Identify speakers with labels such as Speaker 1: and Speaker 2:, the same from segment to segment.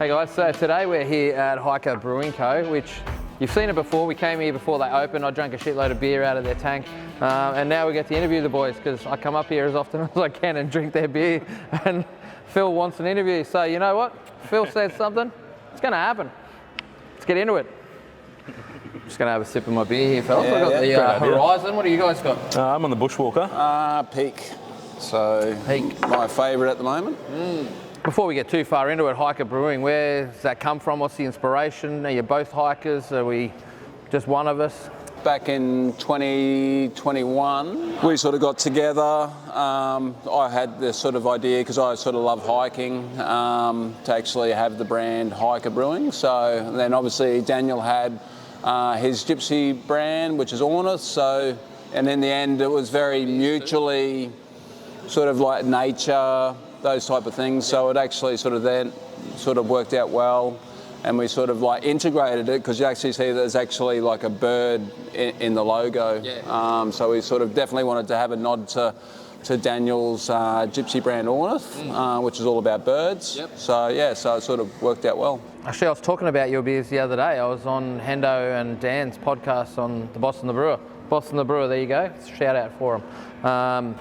Speaker 1: Hey guys, so today we're here at Hiker Brewing Co, which you've seen it before. We came here before they opened. I drank a shitload of beer out of their tank, and now we get to interview the boys because I come up here as often as I can and drink their beer, and Phil wants an interview. So you know what? Phil said something. It's going to happen. Let's get into it. I'm just going to have a sip of my beer here, fellas. I've got the Horizon. What do you guys got?
Speaker 2: I'm on the Bushwalker.
Speaker 3: Peak. So
Speaker 1: Peak.
Speaker 3: My favourite at the moment.
Speaker 1: Before we get too far into it, Hiker Brewing, where does that come from? What's the inspiration? Are you both hikers? Are we just one of us?
Speaker 3: Back in 2021, we sort of got together. I had this sort of idea, because I sort of love hiking, to actually have the brand Hiker Brewing. So then obviously Daniel had his gypsy brand, which is Ornith. So, and in the end it was very mutually sort of like nature, those type of things. So it actually sort of then sort of worked out well. And we sort of like integrated it, because you actually see there's actually like a bird in the logo. Yeah. So we sort of definitely wanted to have a nod to Daniel's gypsy brand Ornith, which is all about birds. Yep. So yeah, so it sort of worked out well.
Speaker 1: Actually, I was talking about your beers the other day. I was on Hendo and Dan's podcast on the Boss and the Brewer. Boss and the Brewer, there you go. Shout out for them.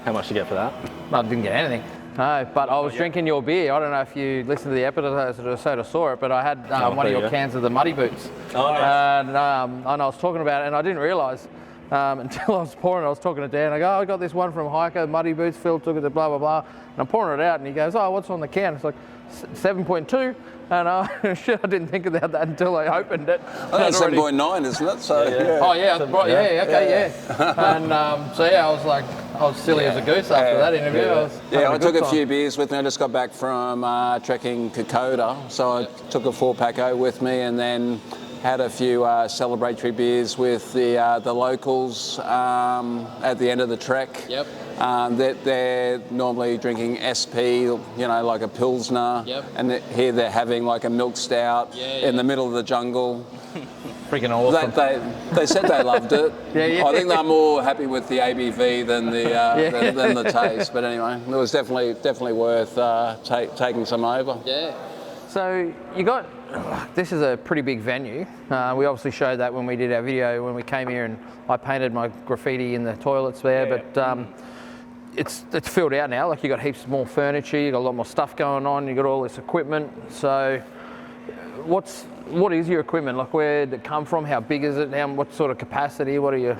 Speaker 2: How much did you get for that?
Speaker 1: I didn't get anything. No, but I was drinking your beer. I don't know if you listened to the episode or saw it, but I had one of your cans of the Muddy Boots.
Speaker 2: Oh, nice.
Speaker 1: And I was talking about it, and I didn't realise until I was pouring it. I was talking to Dan. I go, I got this one from Hiker, Muddy Boots. Phil took it to blah, blah, blah. And I'm pouring it out, and he goes, oh, what's on the can? It's like 7.2. And shit, I didn't think about that until I opened it.
Speaker 3: That's 7.9, isn't it? So,
Speaker 2: yeah.
Speaker 1: Oh, yeah, right, yeah. And so, yeah, I was silly as a goose after that interview.
Speaker 3: I took a few beers with me. I just got back from trekking Kokoda, so I took a 4-packo with me, and then had a few celebratory beers with the locals at the end of the trek. Yep. They're normally drinking SP, like a Pilsner. Yep. And here they're having like a milk stout in the middle of the jungle.
Speaker 1: Freaking awesome.
Speaker 3: They said they loved it.
Speaker 1: Yeah.
Speaker 3: I think they're more happy with the ABV than the taste. But anyway, it was definitely worth taking some over.
Speaker 1: Yeah. So you got, this is a pretty big venue. We obviously showed that when we did our video when we came here, and I painted my graffiti in the toilets there. But it's filled out now. Like, you got heaps more furniture, you got a lot more stuff going on. You got all this equipment. So what is your equipment? Like, where did it come from? How big is it? What sort of capacity? What are you?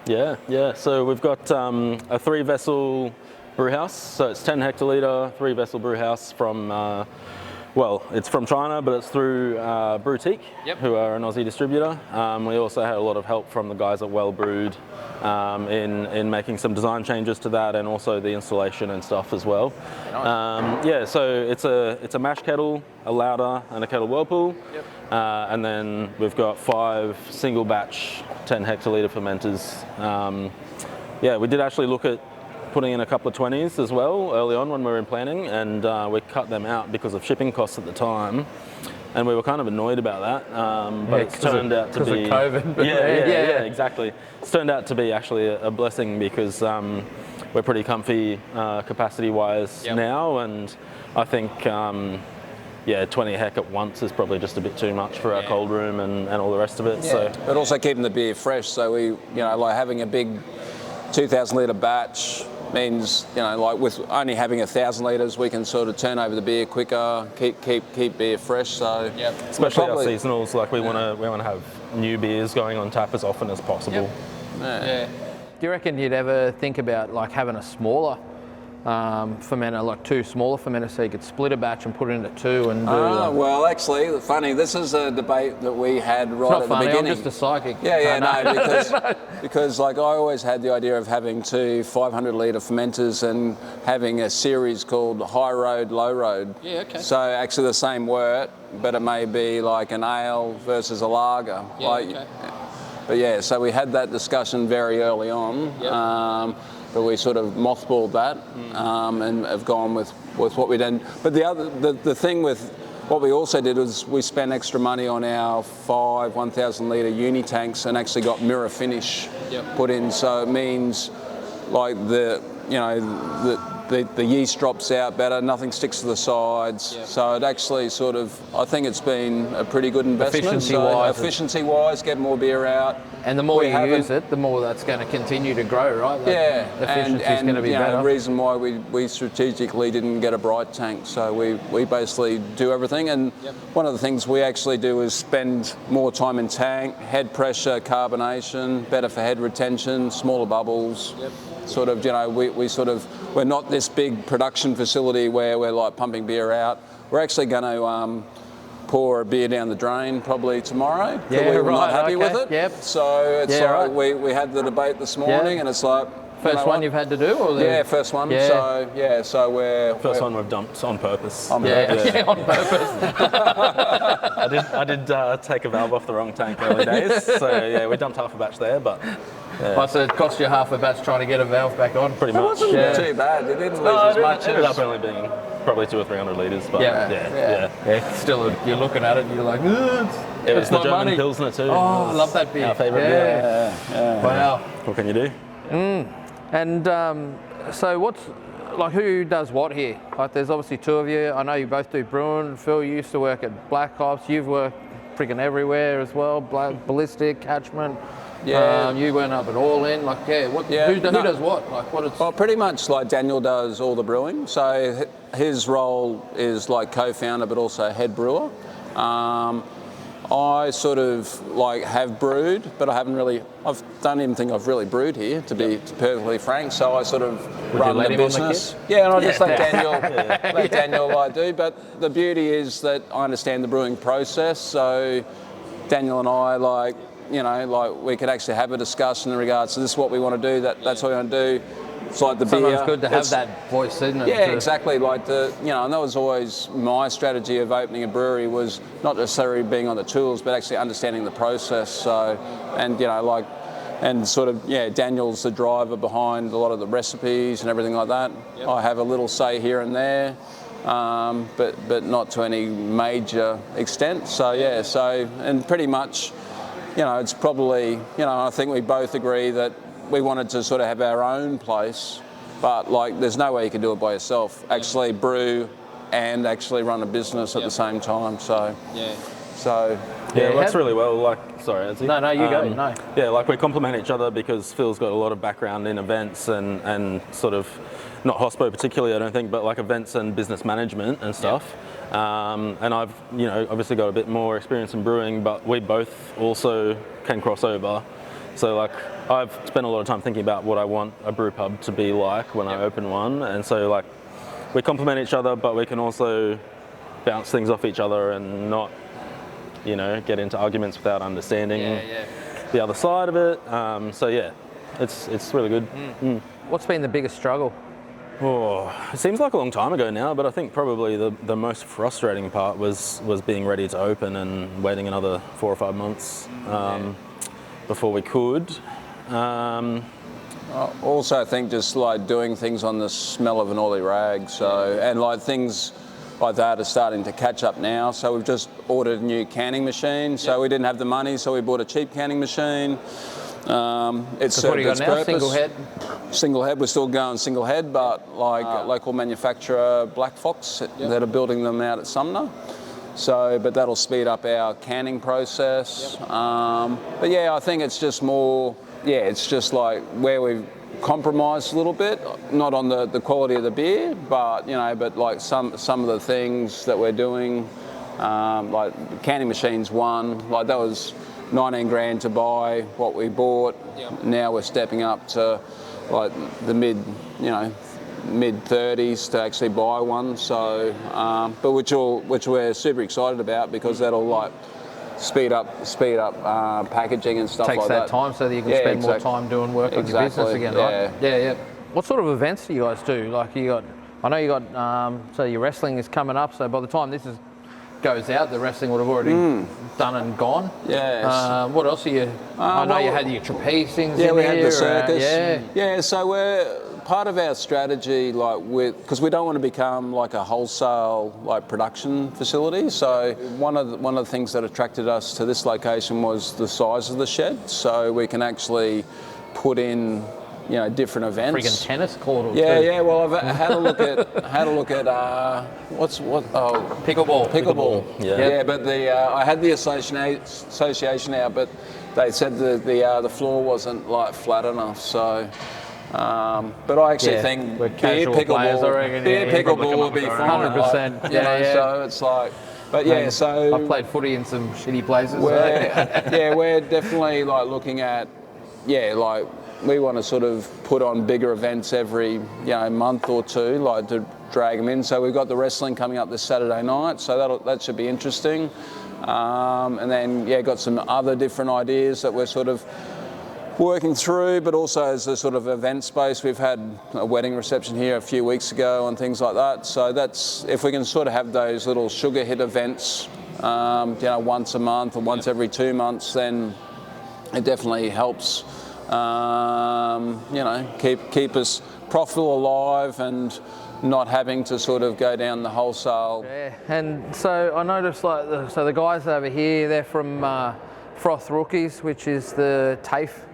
Speaker 2: Yeah. So we've got a 3-vessel brew house. So it's 10 hectolitre, 3-vessel brew house from. It's from China, but it's through Brewtique, who are an Aussie distributor. We also had a lot of help from the guys at Well Brewed in making some design changes to that, and also the installation and stuff as well. Nice. So it's a mash kettle, a lauter, and a kettle whirlpool. Yep. And then we've got 5 single batch 10 hectolitre fermenters. We did actually look at putting in a couple of 20s as well early on when we were in planning, and we cut them out because of shipping costs at the time, and we were kind of annoyed about that. But it's turned out to be
Speaker 1: COVID.
Speaker 2: Yeah, exactly. It's turned out to be actually a blessing, because we're pretty comfy capacity-wise now, and I think 20 hec at once is probably just a bit too much for our cold room and all the rest of it. So,
Speaker 3: but also keeping the beer fresh. So we, like having a big 2,000 litre batch means, like with only having 1,000 litres, we can sort of turn over the beer quicker, keep beer fresh. So
Speaker 2: especially our seasonals, like we want to have new beers going on tap as often as possible.
Speaker 1: Yeah. Do you reckon you'd ever think about like having a smaller fermenter, like 2 smaller fermenters, so you could split a batch and put it into 2 and do
Speaker 3: well, actually, funny, this is a debate that we had right at the beginning.
Speaker 1: I'm just a psychic.
Speaker 3: Because like I always had the idea of having 2 500 litre fermenters and having a series called High Road, Low Road. Yeah, okay. So actually the same wort, but it may be like an ale versus a lager. But so we had that discussion very early on. But we sort of mothballed that and have gone with what we did. But the thing with what we also did was we spent extra money on our 5 1,000 litre uni tanks and actually got mirror finish put in. So it means like the the yeast drops out better, nothing sticks to the sides.
Speaker 1: Yep.
Speaker 3: So it actually sort of, I think it's been a pretty good investment. Efficiency-wise, get more beer out.
Speaker 1: And the more you use it, the more that's going to continue to grow, right?
Speaker 3: Yeah,
Speaker 1: efficiency is going to be better.
Speaker 3: The reason why we strategically didn't get a bright tank, so we basically do everything. And one of the things we actually do is spend more time in tank, head pressure, carbonation, better for head retention, smaller bubbles.
Speaker 1: Yep.
Speaker 3: Sort of, we're not this big production facility where we're like pumping beer out. We're actually going to pour a beer down the drain probably tomorrow.
Speaker 1: Yeah,
Speaker 3: we were not happy with it.
Speaker 1: Yep.
Speaker 3: So it's we had the debate this morning, and it's like
Speaker 1: first one you've had to do, or
Speaker 3: first one.
Speaker 1: Yeah.
Speaker 3: So we're
Speaker 2: first one we've dumped on purpose.
Speaker 1: On purpose.
Speaker 2: I did take a valve off the wrong tank early days, so yeah, we dumped half a batch there, but. Yeah.
Speaker 1: So it cost you half a batch trying to get a valve back on?
Speaker 2: Pretty much.
Speaker 3: It wasn't too bad. It didn't lose as much.
Speaker 2: It ended up only being probably 200 or 300 litres, but yeah.
Speaker 1: Still, you're looking at it and you're like,
Speaker 2: it's the German Pilsner too.
Speaker 1: Oh, I love that beer.
Speaker 2: Our favourite beer.
Speaker 1: Yeah. Wow.
Speaker 2: What can you do?
Speaker 1: And so who does what here? Like, there's obviously two of you. I know you both do brewing. Phil, you used to work at Black Ops. You've worked freaking everywhere as well. Ballistic, Catchment.
Speaker 3: Yeah.
Speaker 1: You went up at All In. Like, who does what? Like,
Speaker 3: Well, pretty much like Daniel does all the brewing. So his role is like co-founder, but also head brewer. I sort of like have brewed, but I don't even think I've really brewed here, to be perfectly frank. So I sort of run the business. And I just let Daniel do. But the beauty is that I understand the brewing process. So Daniel and I we could actually have a discussion in regards to this is what we want to do, that's what we want to do. It's like the beer.
Speaker 1: Sometimes good to have that voice, isn't it?
Speaker 3: Yeah, exactly. Like and that was always my strategy of opening a brewery, was not necessarily being on the tools, but actually understanding the process. So, Daniel's the driver behind a lot of the recipes and everything like that. Yep. I have a little say here and there, but not to any major extent. So and pretty much. It's probably, I think we both agree that we wanted to sort of have our own place, but there's no way you can do it by yourself. Actually brew and actually run a business at the same time. So,
Speaker 2: it works really well. Sorry, Adsy.
Speaker 1: No, you go. No.
Speaker 2: Yeah, we complement each other because Phil's got a lot of background in events and sort of, not hospo particularly, I don't think, but events and business management and stuff. And I've, obviously got a bit more experience in brewing, but we both also can cross over. So I've spent a lot of time thinking about what I want a brew pub to be like when I open one. And so we complement each other, but we can also bounce things off each other and not, get into arguments without understanding the other side of it. It's really good.
Speaker 1: What's been the biggest struggle?
Speaker 2: Oh, it seems like a long time ago now, but I think probably the most frustrating part was being ready to open and waiting another 4 or 5 months before we could. I
Speaker 3: also think just doing things on the smell of an oily rag. So and things like that are starting to catch up now. So we've just ordered a new canning machine. So we didn't have the money, so we bought a cheap canning machine. It's
Speaker 1: so what do you got now?
Speaker 3: Purpose.
Speaker 1: Single head?
Speaker 3: Single head. We're still going single head, but local manufacturer Black Fox that are building them out at Sumner. So, but that'll speed up our canning process. I think it's just more. It's just where we've compromised a little bit, not on the quality of the beer, but some of the things that we're doing, canning machines one, that was 19 grand to buy what we bought. Now we're stepping up to the mid 30s to actually buy one. So, but which we're super excited about because that'll speed up packaging and stuff
Speaker 1: Takes
Speaker 3: like
Speaker 1: that
Speaker 3: that.
Speaker 1: time so that you can spend more time doing work on your business again, right? Yeah. What sort of events do you guys do? I know you got, so your wrestling is coming up, so by the time this goes out, the wrestling would have already done and gone.
Speaker 3: Yes.
Speaker 1: What else are you, I know you had your trapeze things in
Speaker 3: we
Speaker 1: here.
Speaker 3: had the circus. So we're, part of our strategy, because we don't want to become a wholesale production facility. So one of the things that attracted us to this location was the size of the shed. So we can actually put in different events.
Speaker 1: Friggin' tennis court or
Speaker 3: Yeah,
Speaker 1: two.
Speaker 3: yeah. Well, I've had a look at pickleball.
Speaker 2: Yeah.
Speaker 3: But I had the association out, but they said the floor wasn't like flat enough. So, but I actually think
Speaker 1: we're
Speaker 3: beer
Speaker 1: casual players, I reckon,
Speaker 3: pickleball will be fine.
Speaker 1: 100%.
Speaker 3: Like,
Speaker 1: Yeah.
Speaker 3: So it's like, but yeah. So
Speaker 1: I've played footy in some shitty places.
Speaker 3: we're definitely like looking at, like we want to sort of put on bigger events every month or two, like to drag them in. So we've got the wrestling coming up this Saturday night, so that should be interesting. And then got some other different ideas that we're sort of working through, but also as a sort of event space. We've had a wedding reception here a few weeks ago and things like that. So that's, if we can sort of have those little sugar hit events, once a month or once every 2 months, then it definitely helps, keep us profitable, alive, and not having to sort of go down the wholesale.
Speaker 1: Yeah, and so I noticed the guys over here, they're from Froth Rookies, which is the TAFE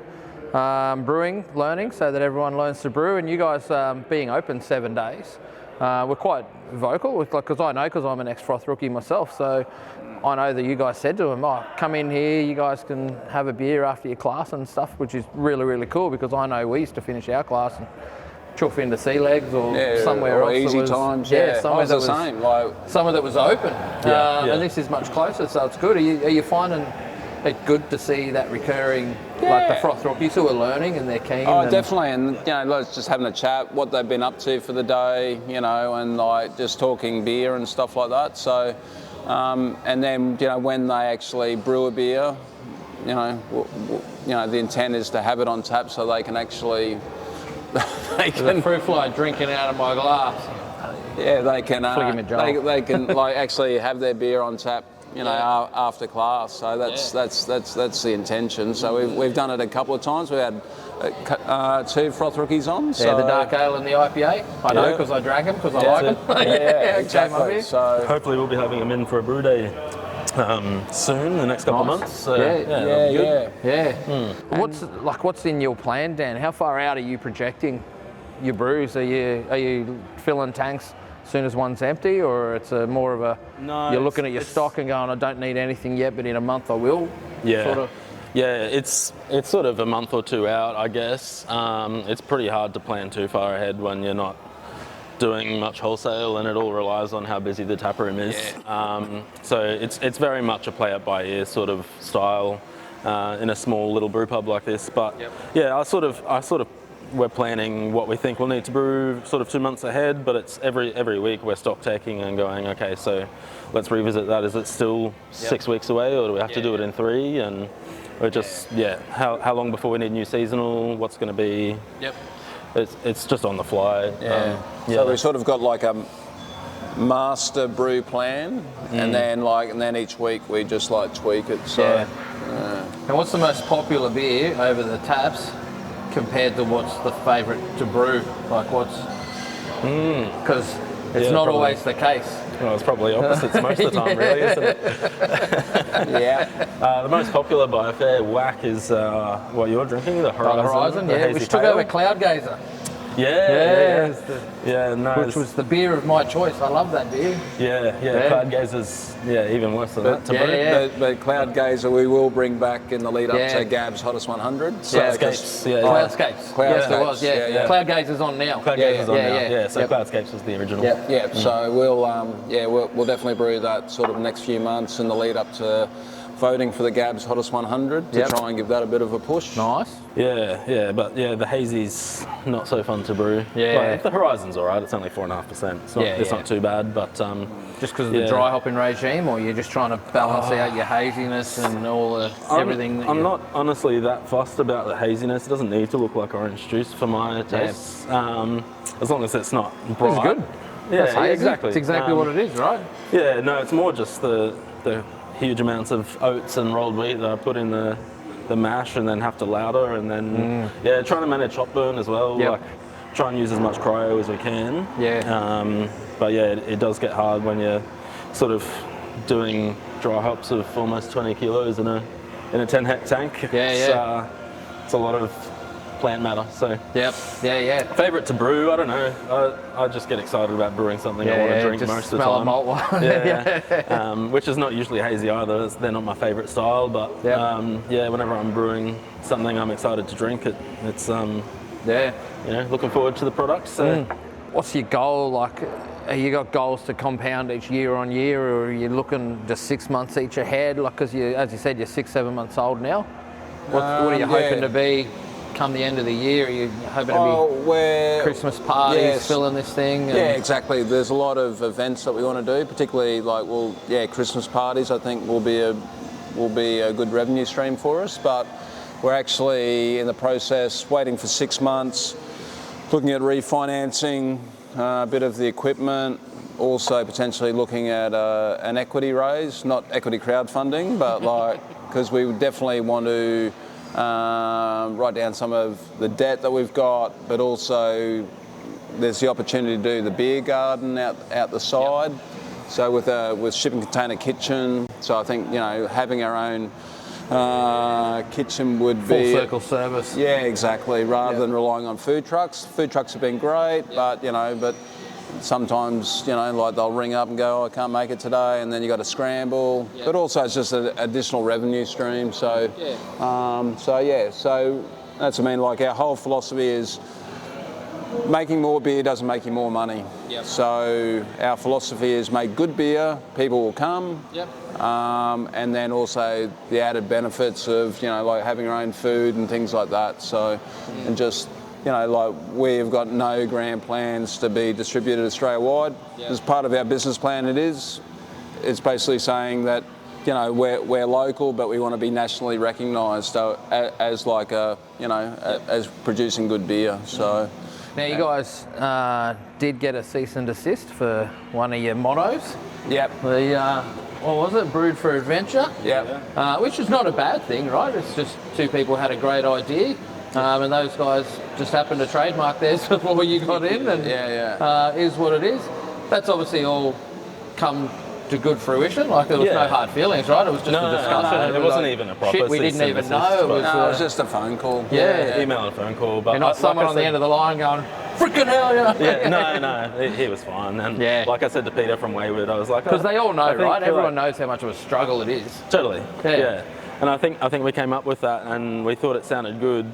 Speaker 1: brewing learning, so that everyone learns to brew. And you guys being open 7 days, we're quite vocal, because I'm an ex-Froth rookie myself, so I know that you guys said to them, come in here, you guys can have a beer after your class and stuff, which is really, really cool, because I know we used to finish our class and chuff into Sea Legs or somewhere
Speaker 3: or
Speaker 1: else.
Speaker 3: Easy Times,
Speaker 1: somewhere
Speaker 3: that was the same.
Speaker 1: Somewhere that was open. And this is much closer, so it's good. Are you finding it good to see that recurring, like the Froth rookies who are learning and they're keen?
Speaker 3: Oh, definitely, and let's just having a chat, what they've been up to for the day, and like just talking beer and stuff like that. So, and then when they actually brew a beer, the intent is to have it on tap so they can actually.
Speaker 1: The fruit fly drinking out of my glass.
Speaker 3: Yeah, they can.
Speaker 1: They
Speaker 3: can like actually have their beer on tap, after class. So that's the intention. So we've done it a couple of times. We had 2 Froth rookies on. So
Speaker 1: the dark ale and the IPA. I know because I drank them because I like them.
Speaker 3: Exactly. So
Speaker 2: hopefully we'll be having them in for a brew day soon, the next couple of months. So,
Speaker 1: What's in your plan, Dan? How far out are you projecting your brews? Are you filling tanks as soon as one's empty, or it's more of a you're looking at your stock and going, I don't need anything yet, but in a month I will? Sort of.
Speaker 2: Yeah, it's sort of a month or two out, I guess. It's pretty hard to plan too far ahead when you're not doing much wholesale, and it all relies on how busy the tap room is. So it's very much a play it by ear sort of style in a small little brew pub like this. But I sort of we're planning what we think we'll need to brew sort of 2 months ahead, but it's every week we're stock taking and going, okay, so let's revisit that. Is it still 6 weeks away, or do we have to do it in 3? And we're just how long before we need new seasonal? What's going to be? It's just on the fly.
Speaker 3: So we sort of got like a master brew plan, and then each week we just like tweak it. So,
Speaker 1: And what's the most popular beer over the taps compared to what's the favourite to brew? Like what's? Because it's not
Speaker 2: probably.
Speaker 1: always the case.
Speaker 2: Well, it's probably opposites most of the time, really, isn't it? The most popular by a fair whack is what you're drinking, the Horizon.
Speaker 1: The Hazy took over Cloudgazer. Which was the beer of my choice. I love that beer.
Speaker 2: Cloudgazer's even worse than that to brew.
Speaker 3: But Cloudgazer we will bring back in the lead up to Gab's Hottest 100.
Speaker 2: Cloudscapes.
Speaker 3: Cloudscapes.
Speaker 1: It was. Cloudgazer's on now.
Speaker 2: Cloudgazer's on now. So Cloudscapes was the original.
Speaker 3: So we'll definitely brew that sort of next few months in the lead up to voting for the Gab's Hottest 100 to try and give that a bit of a push.
Speaker 1: Nice.
Speaker 2: But the Hazy's not so fun to brew. Like, the Horizon's alright, it's only 4.5%. It's not too bad, but
Speaker 1: just because of the dry hopping regime, or you're just trying to balance out your haziness and all the everything?
Speaker 2: I'm not honestly that fussed about the haziness. It doesn't need to look like orange juice for my tastes. As long as it's not bright.
Speaker 1: It's good.
Speaker 2: Exactly.
Speaker 1: It's exactly what it is, right?
Speaker 2: It's more just the huge amounts of oats and rolled wheat that I put in the mash and then have to lauter, and then trying to manage hop burn as well. Like try and use as much cryo as we can. But it does get hard when you're sort of doing dry hops of almost 20 kilos in a 10 hect tank. It's a lot of plant matter. So
Speaker 1: Yep. Yeah.
Speaker 2: favorite to brew, I don't know. I just get excited about brewing something I want to drink
Speaker 1: just
Speaker 2: most of the
Speaker 1: smell
Speaker 2: time.
Speaker 1: a malt wine.
Speaker 2: Yeah, which is not usually hazy either. They're not my favorite style, but
Speaker 1: Yep.
Speaker 2: yeah, whenever I'm brewing something I'm excited to drink, it's
Speaker 1: Yeah.
Speaker 2: you know, looking forward to the product. So
Speaker 1: What's your goal? Like, you got goals to compound each year on year, or are you looking just 6 months each ahead? Like, because you, as you said, you're 6-7 months old now. What are you hoping to be come the end of the year? Are you hoping to be Christmas parties, filling this thing?
Speaker 3: Yeah, exactly. There's a lot of events that we want to do, particularly like, Christmas parties. I think will be a good revenue stream for us. But we're actually in the process, waiting for 6 months, looking at refinancing a bit of the equipment. Also potentially looking at an equity raise, not equity crowdfunding, but because we would definitely want to write down some of the debt that we've got, but also there's the opportunity to do the beer garden out the side. Yep. So with shipping container kitchen, so I think having our own kitchen would be
Speaker 1: full circle service.
Speaker 3: Yeah, exactly. Rather than relying on food trucks. Food trucks have been great, but sometimes, they'll ring up and go, I can't make it today, and then you got to scramble. Yep. But also it's just an additional revenue stream. So, so that's our whole philosophy is making more beer doesn't make you more money. Yep. So our philosophy is make good beer, people will come. Yep. And then also the added benefits of, having your own food and things like that. So, and just, we've got no grand plans to be distributed Australia-wide. Yep. As part of our business plan, it's basically saying that, we're local, but we want to be nationally recognised as as producing good beer. So.
Speaker 1: Now you guys did get a cease and desist for one of your mottos. Yep. What was it? Brewed for adventure. Yep. Which is not a bad thing, right? It's just two people had a great idea. And those guys just happened to trademark theirs before you got in, and is what it is. That's obviously all come to good fruition. Like, there was no hard feelings, right? It was just a discussion.
Speaker 2: No, it wasn't even a proper
Speaker 1: shit we didn't even know.
Speaker 3: It was just a phone call.
Speaker 2: Email and phone call. But
Speaker 1: you're not someone on the end of the line going, freaking hell,
Speaker 2: no, he was fine. And like I said to Peter from Wayward, I was like,
Speaker 1: because they all know, right? Everyone knows how much of a struggle it is.
Speaker 2: Totally. Yeah. And I think we came up with that, and we thought it sounded good.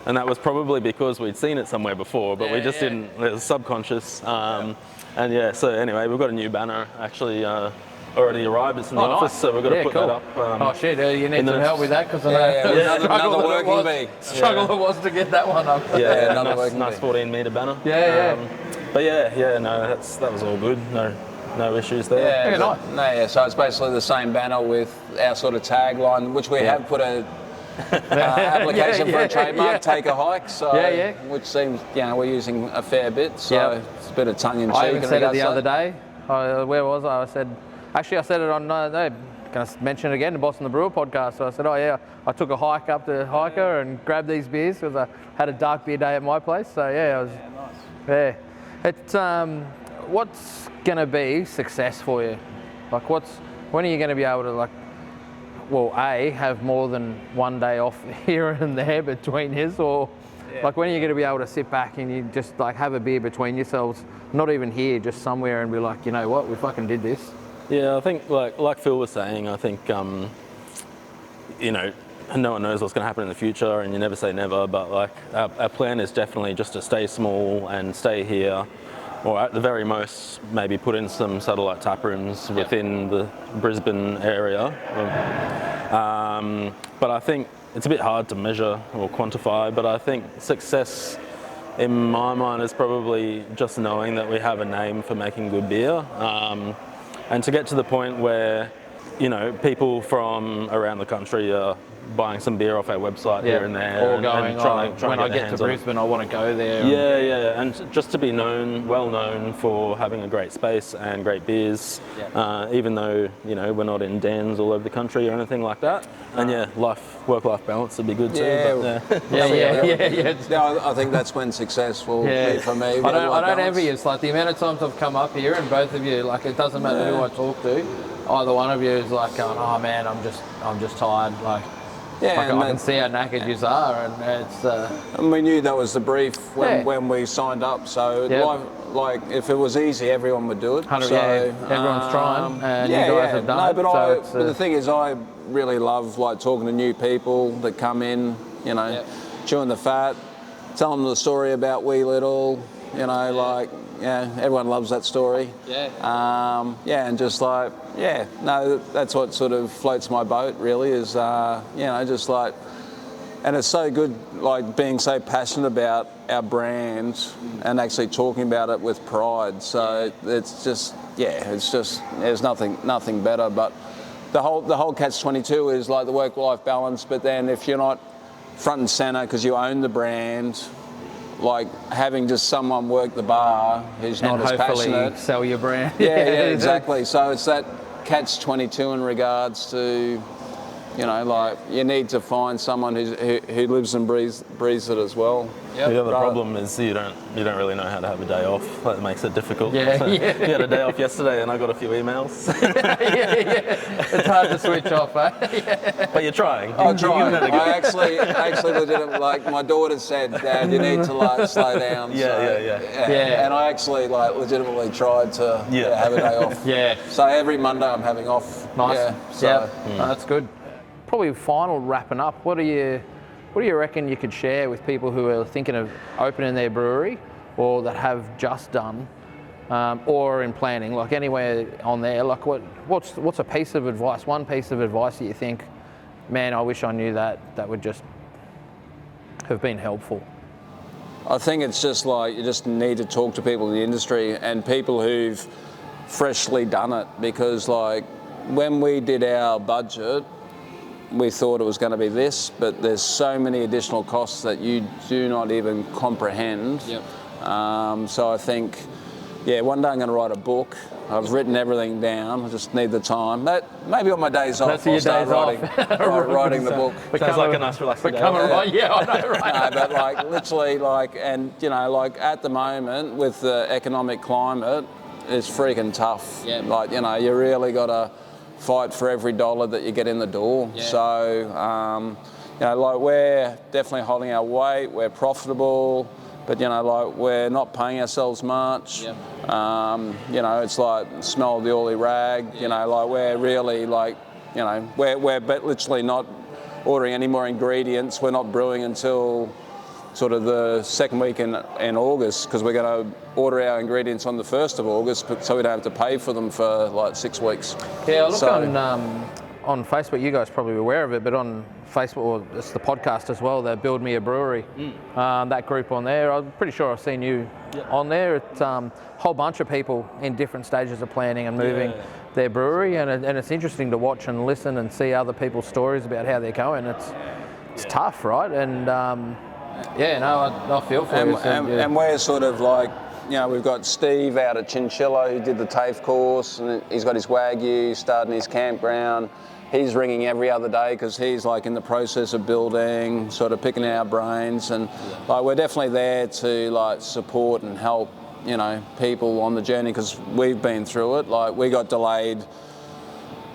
Speaker 2: And that was probably because we'd seen it somewhere before, but we just didn't. It was subconscious. And so anyway, we've got a new banner actually already arrived. It's in the office, so we've got to put that up. You need some help with that, because
Speaker 3: another working bee.
Speaker 1: Struggle it was to get that one up.
Speaker 2: Nice 14-metre banner. But that was all good. No issues there.
Speaker 3: So it's basically the same banner with our sort of tagline, which we have put a application for a trademark, take a hike, which seems, we're using a fair bit, so it's a bit of tongue in cheek.
Speaker 1: I even said it the other day. Where was I? I said it on, can I mention it again, the Boss and the Brewer podcast. So I said, I took a hike up to Hiker and grabbed these beers because I had a dark beer day at my place. So I was, nice. It's, what's going to be success for you? Like, when are you going to be able to, have more than one day off here and there between his, or when are you going to be able to sit back and you just have a beer between yourselves, not even here, just somewhere, and be like, you know what, we fucking did this?
Speaker 2: Yeah, I think like Phil was saying, I think no one knows what's going to happen in the future, and you never say never, but our plan is definitely just to stay small and stay here, or at the very most maybe put in some satellite tap rooms within the Brisbane area. But I think it's a bit hard to measure or quantify, but I think success in my mind is probably just knowing that we have a name for making good beer, and to get to the point where people from around the country are buying some beer off our website here and there,
Speaker 1: or going, trying when I get to Brisbane, I want to go there.
Speaker 2: And just to be well known for having a great space and great beers, even though we're not in dens all over the country or anything like that. And work-life balance would be good too.
Speaker 3: I think that's when success will be for me.
Speaker 1: I don't envy you. It's like the amount of times I've come up here and both of you, it doesn't matter who I talk to, either one of you is like going, oh man, I'm just tired.
Speaker 3: Yeah,
Speaker 1: I can see how knackered you are, and it's.
Speaker 3: And we knew that was the brief when we signed up. So like if it was easy, everyone would do it. So
Speaker 1: everyone's trying, and you guys have done it.
Speaker 3: But the thing is, I really love like talking to new people that come in. You know, chewing the fat, telling them the story about Wee Little. You know, like. Yeah, everyone loves that story. And just like, that's what sort of floats my boat really is, just like, and it's so good, like being so passionate about our brand and actually talking about it with pride. So it's just, there's nothing better. But the whole catch-22 is like the work-life balance. But then if you're not front and center because you own the brand, like having just someone work the bar who's not as passionate.
Speaker 1: Sell your brand.
Speaker 3: Exactly. So it's that catch-22 in regards to, like you need to find someone who lives and breathes it as well.
Speaker 2: The other problem is you don't really know how to have a day off. That makes it difficult. You had a day off yesterday, and I got a few emails.
Speaker 1: It's hard to switch off, eh?
Speaker 2: But you're trying.
Speaker 3: I'm trying. I actually legitimately, like my daughter said, Dad, you need to like slow down. And I actually like legitimately tried to have a day off. So every Monday I'm having off.
Speaker 1: Nice. That's good. Probably final wrapping up. What do you reckon you could share with people who are thinking of opening their brewery, or that have just done, or in planning, like anywhere on there? Like what's a piece of advice? One piece of advice that you think, man, I wish I knew that would just have been helpful.
Speaker 3: I think it's just like you just need to talk to people in the industry and people who've freshly done it, because like when we did our budget, we thought it was going to be this, but there's so many additional costs that you do not even comprehend. So I think, one day I'm going to write a book. I've written everything down. I just need the time. Maybe on my days off, I'll start writing the book.
Speaker 2: Sounds like a nice relaxing day.
Speaker 1: I know, right?
Speaker 3: No, but like literally, like, and like at the moment with the economic climate, it's freaking tough. Like you really got to fight for every dollar that you get in the door. So, like we're definitely holding our weight. We're profitable, but like we're not paying ourselves much. It's like smell of the oily rag. Like we're really like, we're literally not ordering any more ingredients. We're not brewing until sort of the second week in August, because we're going to order our ingredients on the 1st of August, so we don't have to pay for them for like 6 weeks.
Speaker 1: I look on Facebook, you guys are probably aware of it, but on Facebook, or it's the podcast as well, the Build Me a Brewery, that group on there, I'm pretty sure I've seen you on there. It's a whole bunch of people in different stages of planning and moving their brewery, and it's interesting to watch and listen and see other people's stories about how they're going. It's tough, right? And I feel for you.
Speaker 3: And we're sort of like, we've got Steve out at Chinchilla who did the TAFE course, and he's got his Wagyu, starting his campground. He's ringing every other day because he's like in the process of building, sort of picking our brains, and like we're definitely there to like support and help, people on the journey, because we've been through it. Like we got delayed,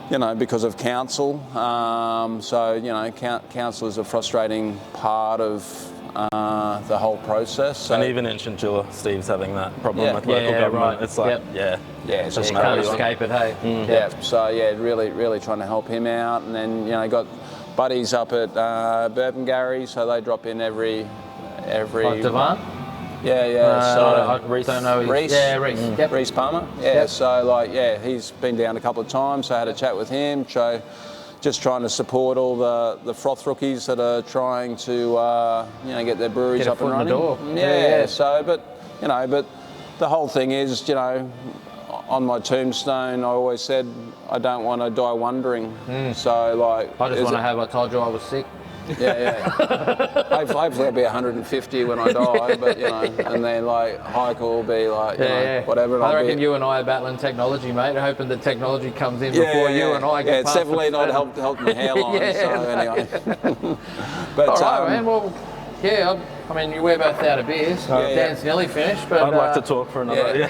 Speaker 3: because of council. Council is a frustrating part of the whole process. So,
Speaker 2: and even in Chinchilla, Steve's having that problem with local government.
Speaker 1: Right.
Speaker 2: It's like,
Speaker 3: it's
Speaker 1: just you can't escape it, hey?
Speaker 3: So really trying to help him out, and then got buddies up at Bourbon Gary, so they drop in every.
Speaker 1: Like Devon?
Speaker 3: Reese.
Speaker 1: Don't know.
Speaker 3: Reese.
Speaker 1: Reese.
Speaker 3: Reese Palmer. So he's been down a couple of times. So I had a chat with him. So just trying to support all the froth rookies that are trying to get their breweries up and running. But the whole thing is, on my tombstone, I always said I don't want to die wondering. So like,
Speaker 1: I just want to have. I told you I was sick.
Speaker 3: Hopefully I'll be 150 when I die, but and then like Hiker will be like whatever.
Speaker 1: I reckon you and I are battling technology, mate. Hoping the technology comes in before you and I get
Speaker 3: it's
Speaker 1: past
Speaker 3: definitely not helped my hairline. So anyway.
Speaker 1: But all right, man. Well, Yeah, I mean, we're both out of beers. Dan's nearly finished, but
Speaker 2: I'd like to talk for another.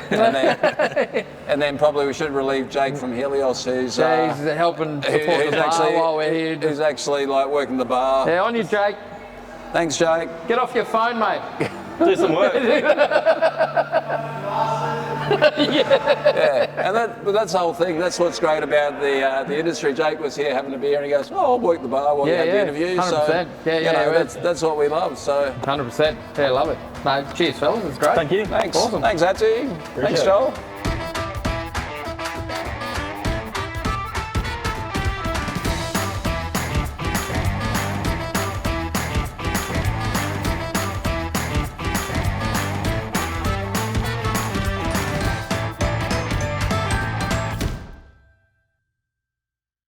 Speaker 3: And then probably we should relieve Jake from Helios, who's
Speaker 1: he's helping support the bar while we're here.
Speaker 3: Who's actually like working the bar.
Speaker 1: Yeah, on you, Jake.
Speaker 3: Thanks, Jake.
Speaker 1: Get off your phone, mate.
Speaker 2: Do some work.
Speaker 3: And that's the whole thing. That's what's great about the industry. Jake was here having a beer and he goes, "Oh, I'll work the bar while you have the interview."
Speaker 1: 100%.
Speaker 3: So that's what we love. So
Speaker 1: 100%. Yeah, love it. No, cheers, fellas. It's great.
Speaker 2: Thank you.
Speaker 3: thanks.
Speaker 1: Awesome.
Speaker 3: Thanks, Adsy. Thanks, Joel.